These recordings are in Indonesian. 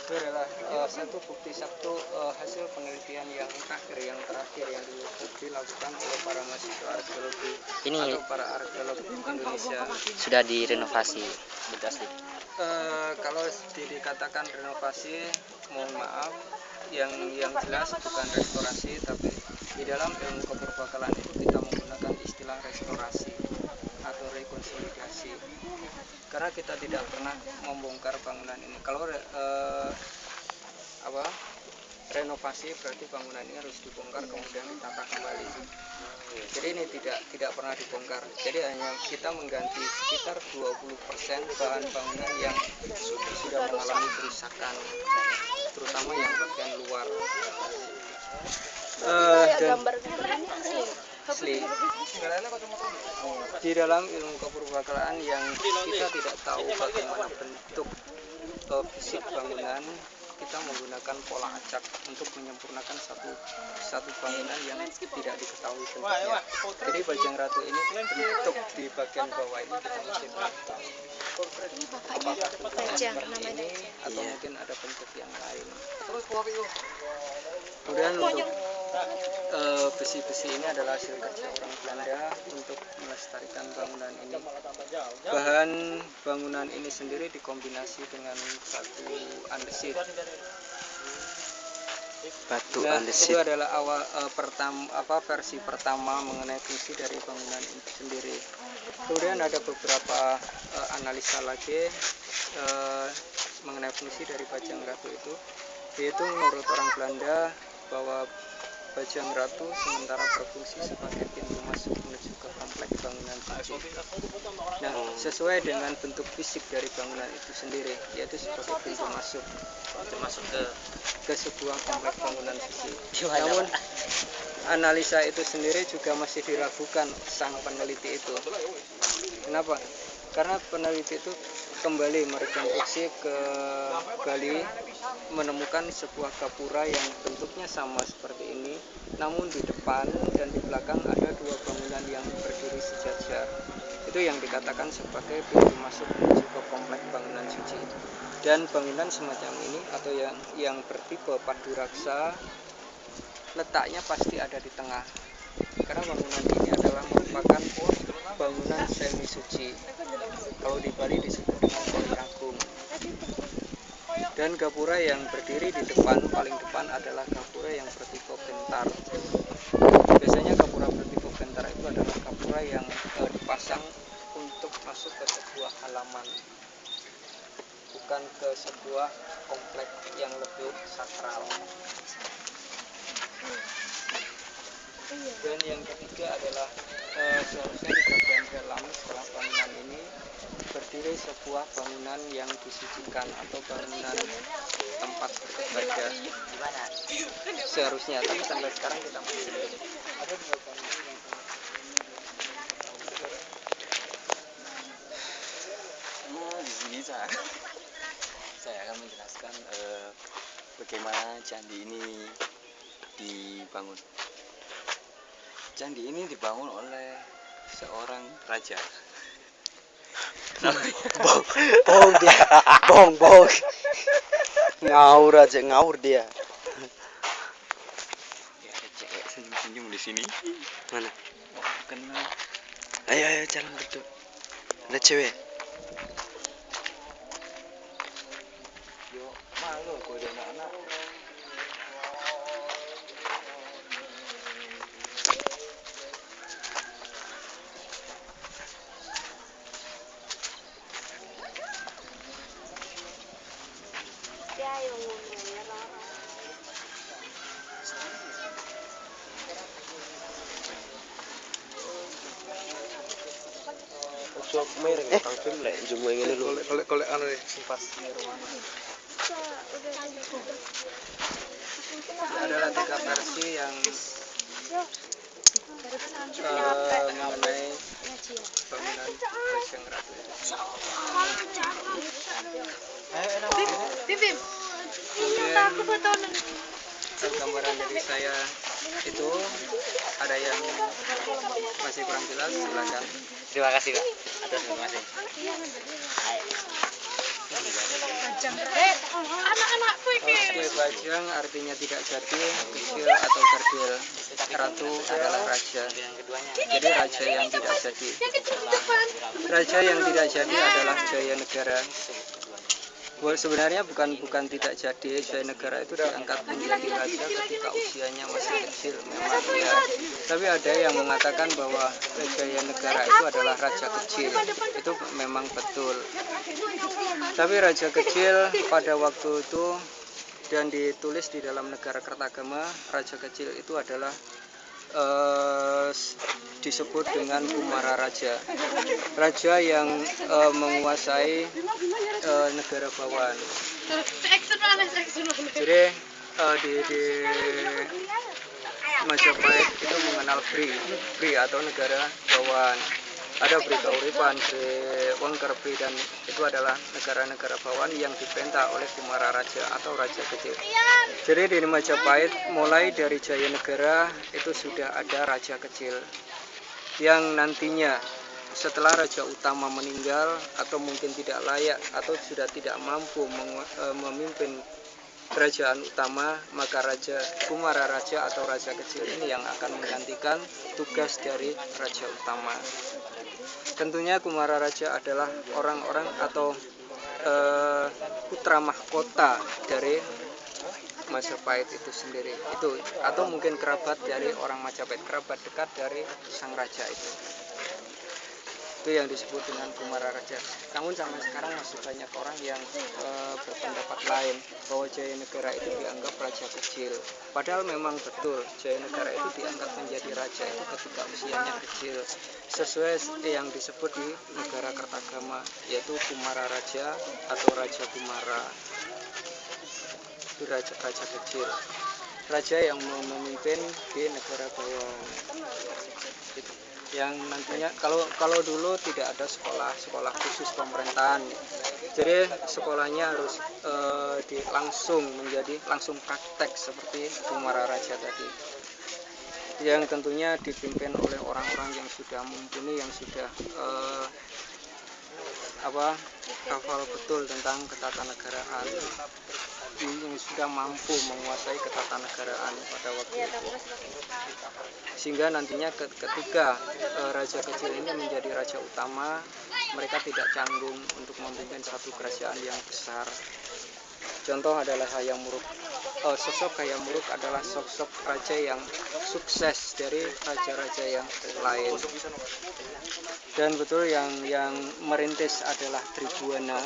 itu adalah satu bukti hasil penelitian yang terakhir yang dilakukan oleh para mahasiswa arkeologi atau para arkeolog Indonesia. Sudah direnovasi, betul asli. Kalau dikatakan renovasi, mohon maaf, yang jelas bukan restorasi, tapi di dalam ilmu keperbakalan itu kita menggunakan istilah restorasi atau rekonsolidasi, karena kita tidak pernah membongkar bangunan ini. Kalau renovasi berarti bangunan ini harus dibongkar kemudian ditata kembali. Jadi ini tidak pernah dibongkar. Jadi hanya kita mengganti sekitar 20% bahan bangunan yang sudah mengalami kerusakan, terutama yang bagian luar. Dan asli. Di dalam ilmu keperbakalan yang kita tidak tahu bagaimana bentuk fisik bangunan, kita menggunakan pola acak untuk menyempurnakan satu bangunan yang tidak diketahui bentuknya. Jadi Bajang Ratu ini bentuk di bagian bawah ini kita masih belum tahu apakah bentuk seperti ini atau mungkin ada bentuk yang lain. Kemudian untuk besi-besi ini adalah hasil kerja orang Belanda untuk melestarikan bangunan ini. Bahan bangunan ini sendiri dikombinasi dengan batu andesit. Itu adalah versi pertama mengenai fungsi dari bangunan ini sendiri. Kemudian ada beberapa analisa lagi mengenai fungsi dari Bajang Ratu itu, yaitu menurut orang Belanda bahwa Bajang Ratu sementara berfungsi sebagai pintu masuk menuju ke kompleks bangunan suci. Nah, sesuai dengan bentuk fisik dari bangunan itu sendiri, yaitu sebagai pintu masuk ke sebuah kompleks bangunan suci. Namun analisa itu sendiri juga masih diragukan sang peneliti itu. Kenapa? Karena peneliti itu kembali merekonstruksi ke Bali, menemukan sebuah gapura yang bentuknya sama seperti ini, namun di depan dan di belakang ada dua bangunan yang berdiri sejajar. Itu yang dikatakan sebagai pintu masuk menuju ke kompleks bangunan suci. Dan bangunan semacam ini atau yang bertipe paduraksa, letaknya pasti ada di tengah, karena bangunan ini adalah merupakan bangunan semi suci. Kalau di Bali disebut dengan Poliagung. Dan gapura yang berdiri di depan, paling depan adalah gapura yang bertipe bentar. Biasanya gapura bertipe bentar itu adalah gapura yang dipasang untuk masuk ke sebuah halaman, bukan ke sebuah kompleks yang lebih sakral. Dan yang ketiga adalah seharusnya di bagian dalam setelah bangunan ini berdiri sebuah bangunan yang disucikan atau bangunan tempat beribadah. Seharusnya, tapi sampai sekarang kita masih belum. Ada dua bangunan yang Di sini saya akan menjelaskan bagaimana candi ini dibangun. Candi ini dibangun oleh seorang raja. Bong ngawur dia. Ya, ada cewek senyum-senyum di sini. Mana? Oh, kenal. Ayo jalan berdua. Ada cewek. Yo, malu aku ada anak-anak. Film lek jemu ngene lho. kolek anu simpas nirwana. Adalah 3 versi yang mengenai bangunan Bajang Ratu. Kemudian gambaran dari saya itu ada yang masih kurang jelas, silakan. Terima kasih, Pak. Atas informasi. Anak-anakku Oke, bajang artinya tidak jadi, kecil atau kerdil. Ratu adalah raja. Jadi raja yang tidak jadi. Raja yang tidak jadi adalah Jaya Negara. Sebenarnya bukan tidak jadi. Jaya Negara itu diangkat menjadi raja ketika usianya masih kecil, memang ya. Tapi ada yang mengatakan bahwa Jaya Negara itu adalah raja kecil. Itu memang betul. Tapi raja kecil pada waktu itu, dan ditulis di dalam Negara Kertagama, raja kecil itu adalah disebut dengan Kumara Raja, raja yang menguasai negara Bawan. Jadi di Majapahit itu mengenal Bri atau negara Bawan. Ada Bri Kauripan, Bri Wengker, Bri, dan itu adalah negara-negara Bawan yang diperintah oleh Kumara Raja atau Raja Kecil. Jadi di Majapahit mulai dari Jaya Negara itu sudah ada Raja Kecil yang nantinya setelah Raja Utama meninggal atau mungkin tidak layak atau sudah tidak mampu memimpin kerajaan utama, maka Raja Kumara Raja atau Raja Kecil ini yang akan menggantikan tugas dari Raja Utama. Tentunya Kumara Raja adalah orang-orang atau putra mahkota dari Majapahit itu sendiri, itu atau mungkin kerabat dari orang Majapahit, kerabat dekat dari sang raja itu yang disebut dengan Kumara Raja. Namun sampai sekarang masih banyak orang yang berpendapat lain bahwa Jaya Negara itu dianggap raja kecil. Padahal memang betul Jaya Negara itu diangkat menjadi raja itu ketika usianya kecil, sesuai yang disebut di Negara Kertagama, yaitu Kumara Raja atau Raja Kumara. Itu raja kecil, raja yang memimpin di negara Bawan. Yang nantinya kalau dulu tidak ada sekolah khusus pemerintahan, jadi sekolahnya harus langsung praktek seperti Kumara Raja tadi, yang tentunya dipimpin oleh orang-orang yang sudah mumpuni, yang sudah hafal betul tentang ketatanegaraan, yang sudah mampu menguasai ketatanegaraan pada waktu itu, sehingga nantinya ketika raja kecil ini menjadi raja utama, mereka tidak canggung untuk memimpin satu kerajaan yang besar. Contoh adalah Hayam Wuruk. Sosok Hayam Wuruk adalah sosok raja yang sukses dari raja-raja yang lain. Dan betul yang merintis adalah Tribhuwana,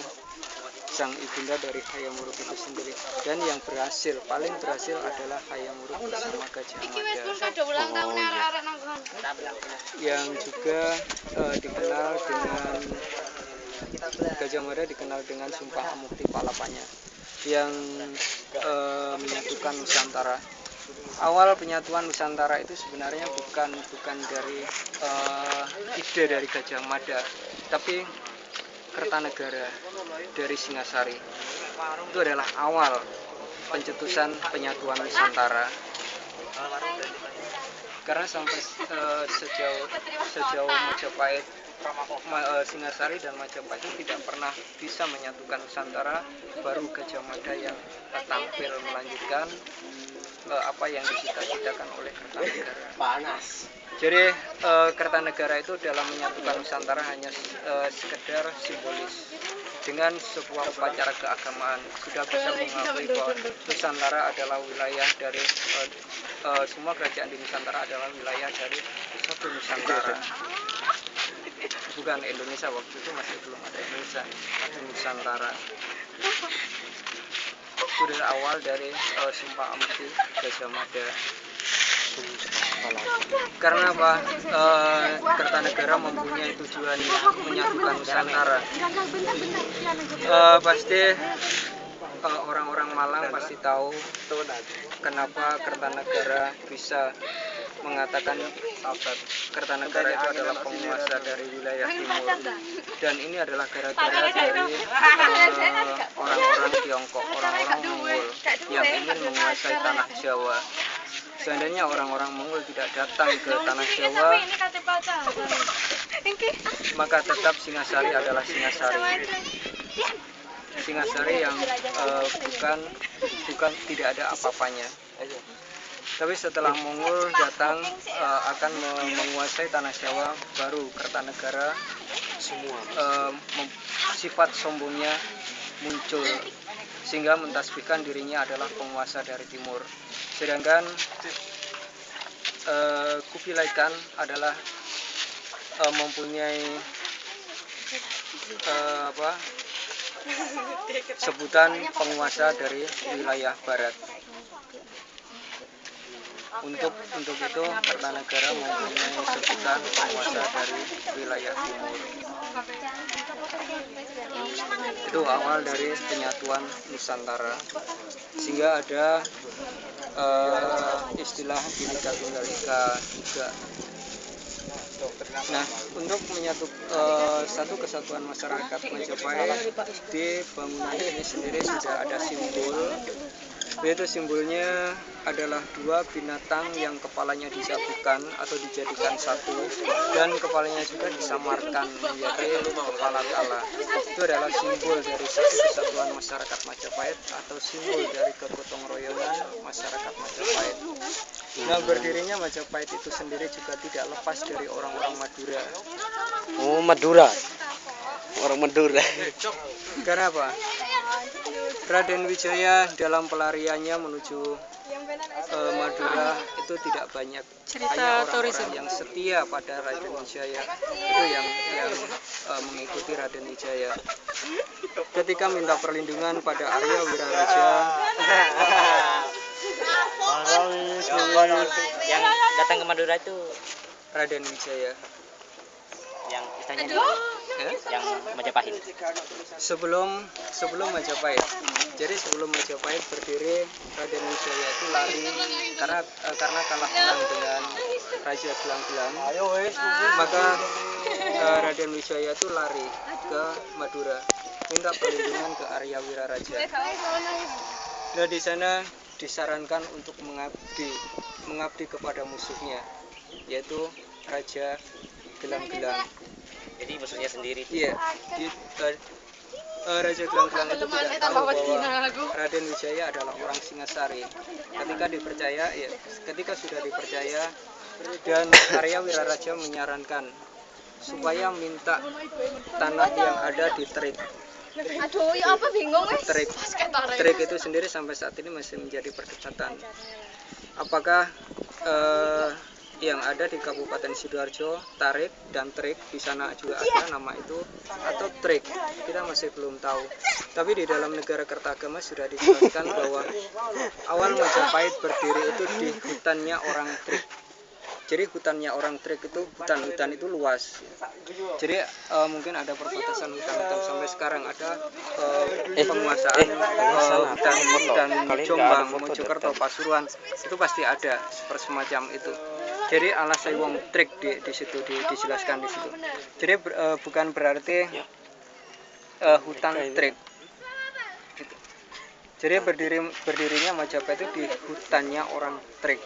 sang ibunda dari Hayam Wuruk itu sendiri. Dan yang paling berhasil adalah Hayam Wuruk bersama Gajah Mada. Yang juga dikenal dengan Gajah Mada dikenal dengan Sumpah Amukti Palapanya, yang menyatukan Nusantara. Awal penyatuan Nusantara itu sebenarnya bukan dari ide dari Gajah Mada, tapi Kertanegara dari Singasari. Itu adalah awal pencetusan penyatuan Nusantara. Karena sampai sejauh Majapahit, Singasari dan Majapahit itu tidak pernah bisa menyatukan Nusantara, baru Gajah Mada yang tampil melanjutkan apa yang dicita-citakan oleh Kertanegara. Jadi Kertanegara itu dalam menyatukan Nusantara hanya sekedar simbolis. Dengan sebuah upacara keagamaan sudah bisa mengakui bahwa Nusantara adalah wilayah dari semua kerajaan di Nusantara adalah wilayah dari satu Nusantara. Bukan Indonesia, waktu itu masih belum ada Indonesia, ada Nusantara. Itu dari awal dari Sumpah Amukti Gajah Mada. Karena apa? Kertanegara mempunyai tujuan menyatukan Nusantara. Pasti orang-orang Malang pasti tahu kenapa Kertanegara bisa mengatakan Kertanegara itu adalah penguasa dari wilayah timur, dan ini adalah gara-gara dari orang-orang Tiongkok, orang-orang Mongol yang ingin menguasai tanah Jawa. Seandainya orang-orang Mongol tidak datang ke tanah Jawa, maka tetap Singasari adalah Singasari. Singasari yang bukan tidak ada apa-apanya. Tapi setelah Mongol datang akan menguasai tanah Jawa, baru Kertanegara semua sifat sombongnya muncul sehingga mentasbihkan dirinya adalah penguasa dari timur. Sedangkan Kubilai Khan adalah mempunyai sebutan penguasa dari wilayah barat. Untuk itu Kertanegara mempunyai sebutan penguasa dari wilayah timur. Itu awal dari penyatuan Nusantara, sehingga ada istilah Bhinneka Tunggal Ika juga. Nah, untuk satu kesatuan masyarakat Majapahit, di bangunan ini sendiri sudah ada simbol, yaitu simbolnya adalah dua binatang yang kepalanya disatukan atau dijadikan satu, dan kepalanya juga disamarkan menjadi kepala kala. Itu adalah simbol dari satu kesatuan masyarakat Majapahit atau simbol dari kegotong royongan masyarakat Majapahit. Nah, berdirinya Majapahit itu sendiri juga tidak lepas dari orang-orang Madura. Oh, Madura. Orang Madura. Karena apa? Raden Wijaya dalam pelariannya menuju Madura itu tidak banyak. Hanya orang-orang yang setia pada Raden Wijaya itu yang mengikuti Raden Wijaya. Ketika minta perlindungan pada Arya Wiraraja, yang datang ke Madura itu Raden Wijaya. yang istilahnya yang Majapahit. Sebelum Majapahit. Jadi sebelum Majapahit berdiri, Raden Wijaya itu lari karena kalah menang dengan Raja Gelang-Gelang. Maka Raden Wijaya itu lari ke Madura, minta perlindungan ke Arya Wiraraja. Nah, di sana disarankan untuk mengabdi kepada musuhnya, yaitu Raja Gelang-Gelang. Jadi musuhnya sendiri. Iya, Raja Gelang-Gelang itu tidak tahu bahwa Raden Wijaya adalah orang Singasari. Ketika sudah dipercaya, dan Arya Wiraraja menyarankan supaya minta tanah yang ada di Trik. Aduh, ya apa bingung wes. Trik itu sendiri sampai saat ini masih menjadi perdebatan. Apakah yang ada di Kabupaten Sidoarjo, Tarik dan Trik, di sana juga ada nama itu, atau Trik, kita masih belum tahu. Tapi di dalam negara Kertagama sudah dijelaskan bahwa awal Majapahit berdiri itu di hutannya orang Trik. Jadi hutannya orang Trik itu hutan itu luas. Jadi mungkin ada perbatasan hutan sampai sekarang ada penguasaan hutan Jombang, Mojokerto, Pasuruan, itu pasti ada seperti semacam itu. Jadi alasai wong Trik di situ dijelaskan di situ. Jadi bukan berarti hutan Trik. Jadi berdirinya Majapahit itu di hutannya orang Trik.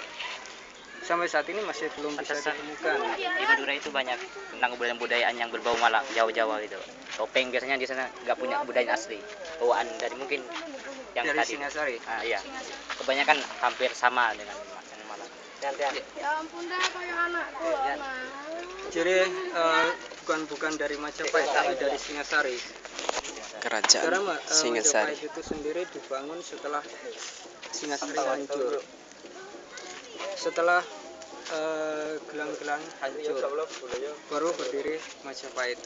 Sampai saat ini masih belum bisa ditemukan. Di Madura itu banyak tentang kebudayaan yang berbau malah Jawa-Jawa gitu. Topeng biasanya di sana nggak punya budaya asli. Bawaan dari mungkin yang Dari tadi. Singasari. Iya. Kebanyakan hampir sama dengan Malang. Ya ampun dah, kayak anakku loh, Mas. Jadi bukan dari Majapahit tapi dari Singasari. Kerajaan Karena Singasari. Majapahit itu sendiri dibangun setelah Singasari hancur. Setelah Gelang-Gelang hancur, baru berdiri Majapahit.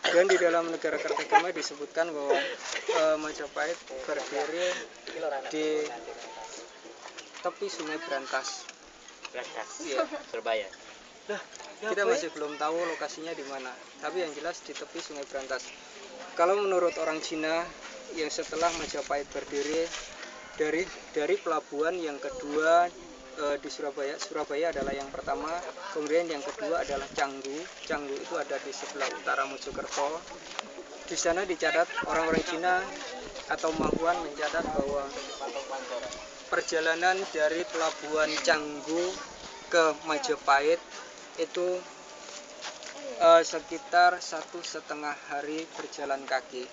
Dan di dalam negara Kertagama disebutkan bahwa Majapahit berdiri di tepi Sungai Brantas. Iya. Surabaya. Kita masih belum tahu lokasinya di mana, tapi yang jelas di tepi Sungai Brantas. Kalau menurut orang Cina, yang setelah Majapahit berdiri dari pelabuhan yang kedua di Surabaya adalah yang pertama, kemudian yang kedua adalah Canggu itu ada di sebelah utara Mojokerto. Di sana dicatat orang-orang Cina atau Mahuan mencatat bahwa perjalanan dari pelabuhan Canggu ke Majapahit itu sekitar 1,5 hari berjalan kaki.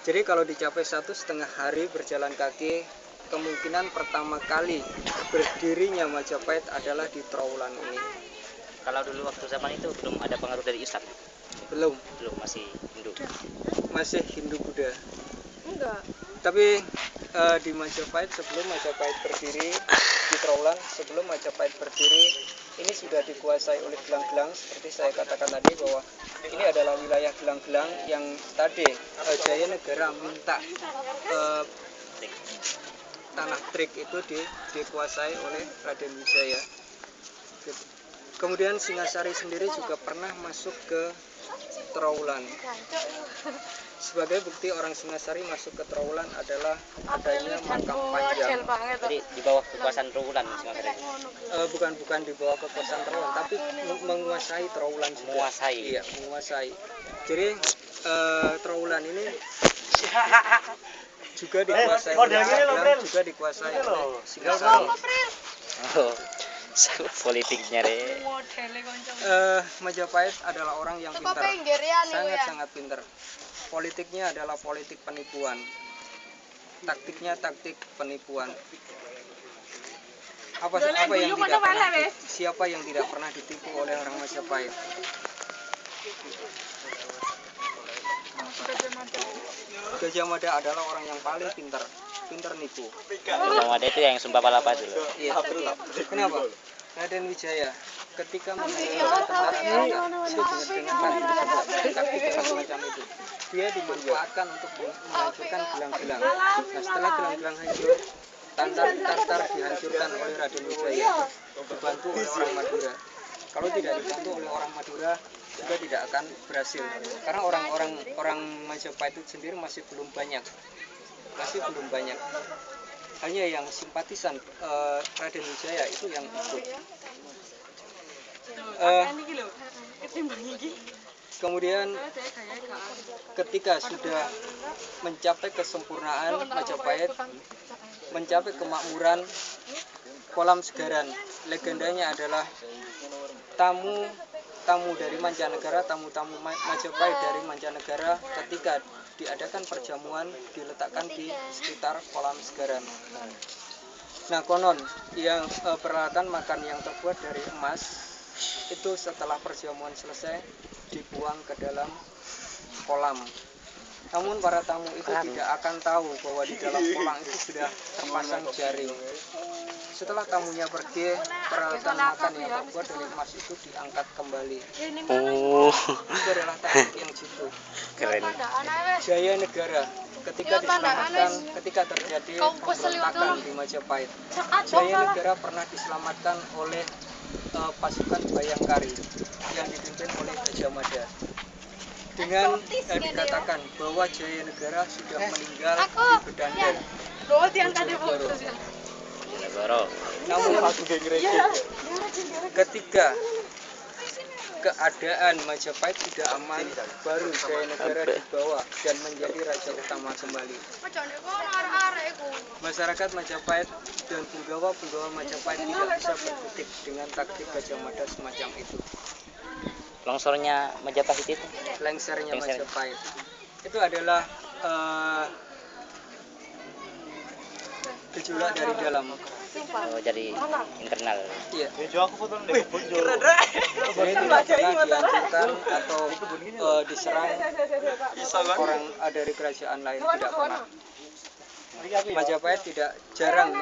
Jadi kalau dicapai 1,5 hari berjalan kaki, kemungkinan pertama kali berdirinya Majapahit adalah di Trowulan ini. Kalau dulu waktu zaman itu belum ada pengaruh dari Islam. Belum, Masih Hindu. masih Hindu Buddha. Enggak. Tapi di Majapahit, sebelum Majapahit berdiri di Trowulan, sebelum Majapahit berdiri, ini sudah dikuasai oleh gelang-gelang. Seperti saya katakan tadi bahwa ini adalah wilayah gelang-gelang yang tadi Jayanegara minta tanah Trik itu dikuasai oleh Raden Wijaya. Kemudian Singasari sendiri juga pernah masuk ke Trowulan. Sebagai bukti orang Singasari masuk ke Trowulan adalah adanya makam panjang. Jadi di bawah kekuasaan Trowulan Singasari. Bukan di bawah kekuasaan Trowulan, tapi menguasai Trowulan juga. Menguasai. Iya, menguasai. Jadi Trowulan ini juga dikuasai oleh Gelang, juga dikuasai oleh Singasari. Oh, politiknya deh. Majapahit adalah orang yang pintar, sangat-sangat pintar. Politiknya adalah politik penipuan, taktiknya taktik penipuan. Siapa yang tidak pernah ditipu oleh orang Majapahit? Gajah Mada adalah orang yang paling pintar nipu. Gajah Mada itu yang Sumba Palapa itu loh. Iya. Kenapa? Raden Wijaya ketika menghancurkan tentara itu dengan taktik semacam itu, dia dimanfaatkan untuk menghancurkan gelang-gelang. Nah, setelah gelang-gelang hancur, Tartar dihancurkan oleh Raden Wijaya, dibantu oleh orang Madura. Kalau tidak dibantu oleh orang Madura, juga tidak akan berhasil. Karena orang Majapahit itu sendiri masih belum banyak. Hanya yang simpatisan Raden Wijaya itu yang ikut. Kemudian ketika sudah mencapai kesempurnaan Majapahit, mencapai kemakmuran, kolam segaran, legendanya adalah tamu dari mancanegara, tamu-tamu Majapahit dari mancanegara ketika diadakan perjamuan diletakkan di sekitar kolam segaran. Nah, konon yang peralatan makan yang terbuat dari emas itu setelah perjamuan selesai dibuang ke dalam kolam. Namun para tamu itu tidak akan tahu bahwa di dalam kolam itu sudah terpasang jaring. Setelah tamunya pergi, peralatan makan yang terbuat dari emas itu diangkat kembali. Oh. Itu adalah taktik yang jitu. Keren. Jayanegara ketika terjadi pemberontakan di Majapahit, Jayanegara pernah diselamatkan oleh pasukan Bayangkari yang dipimpin oleh Gajah Mada. Dengan dikatakan bahwa Jayanegara sudah meninggal di Bedandel, Bojonegoro. Namun ketika keadaan Majapahit tidak aman, baru Jayanegara dibawa dan menjadi raja utama kembali. Masyarakat Majapahit dan penggawa Majapahit tidak bisa berkutik dengan taktik Gajah Mada semacam itu. Longsornya Majapahit itu. Lengsernya Majapahit itu adalah gejolak dari dalam. Oh, jadi internal. Iya. Jadi tidak pernah dihancurkan atau diserang orang dari kerajaan lain, tidak pernah. Majapahit tidak jarang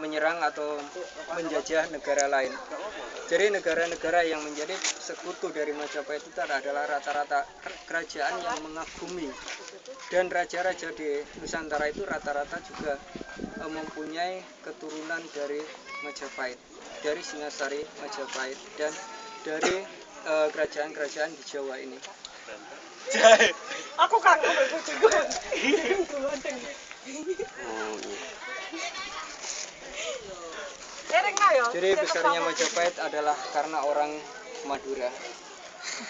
menyerang atau menjajah negara lain. Jadi negara-negara yang menjadi sekutu dari Majapahit itu adalah rata-rata kerajaan yang mengagumi, dan raja-raja di Nusantara itu rata-rata juga mempunyai keturunan dari Majapahit, dari Singasari Majapahit, dan dari kerajaan-kerajaan di Jawa ini. Aku kangen. Jadi besarnya Majapahit adalah karena orang Madura.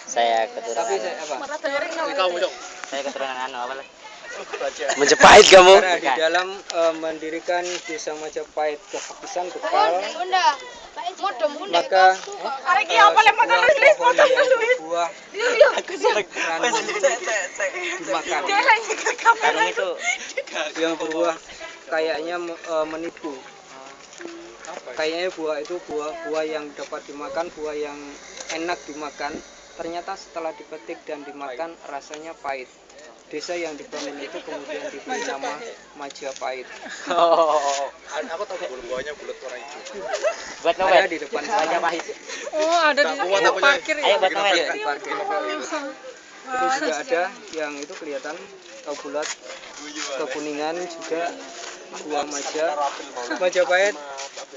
Saya keturunan. Tapi saya apa? Saya keturunan apa lah? Majapahit kamu. Karena di dalam mendirikan desa Majapahit kehabisan bekal, Bunda. Modem bunda. maka sebuah pohon yang berbuah dimakan. Karung itu Yang berbuah kayaknya menipu. Kayaknya buah itu buah yang dapat dimakan, buah yang enak dimakan. Ternyata setelah dipetik dan dimakan rasanya pahit. Desa yang dibangun itu kemudian diberi nama Majapahit. Aku tahu buahnya bulat warna hijau. buat Ada Noel. di depan Majapahit. Oh, ada di parkir Ayo buat Noel. Ya, di parkir. Itu juga ada yang itu kelihatan bulat kekuningan juga buah Majapahit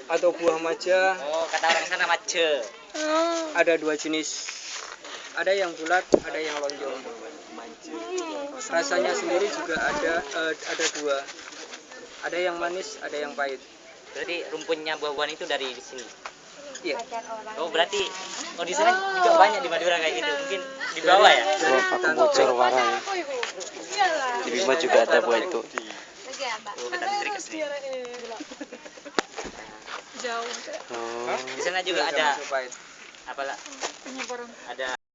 atau buah maja. Oh, kata orang sana mace. Ada dua jenis. Ada yang bulat, ada yang lonjong. Rasanya sendiri juga ada dua. Ada yang manis, ada yang pahit. Berarti rumpunnya buah-buahan itu dari sini. Iya. Oh, berarti di sana juga banyak di Madura kayak gitu. Mungkin di bawah ya. Dari Aku bocor warna ya. Iyalah. Di Bima juga ada buah itu. Lagi ya, Mbak. Oh, kata listrik asli. Jauh. Oh. Di sana juga ada Majapahit. apalah? Ada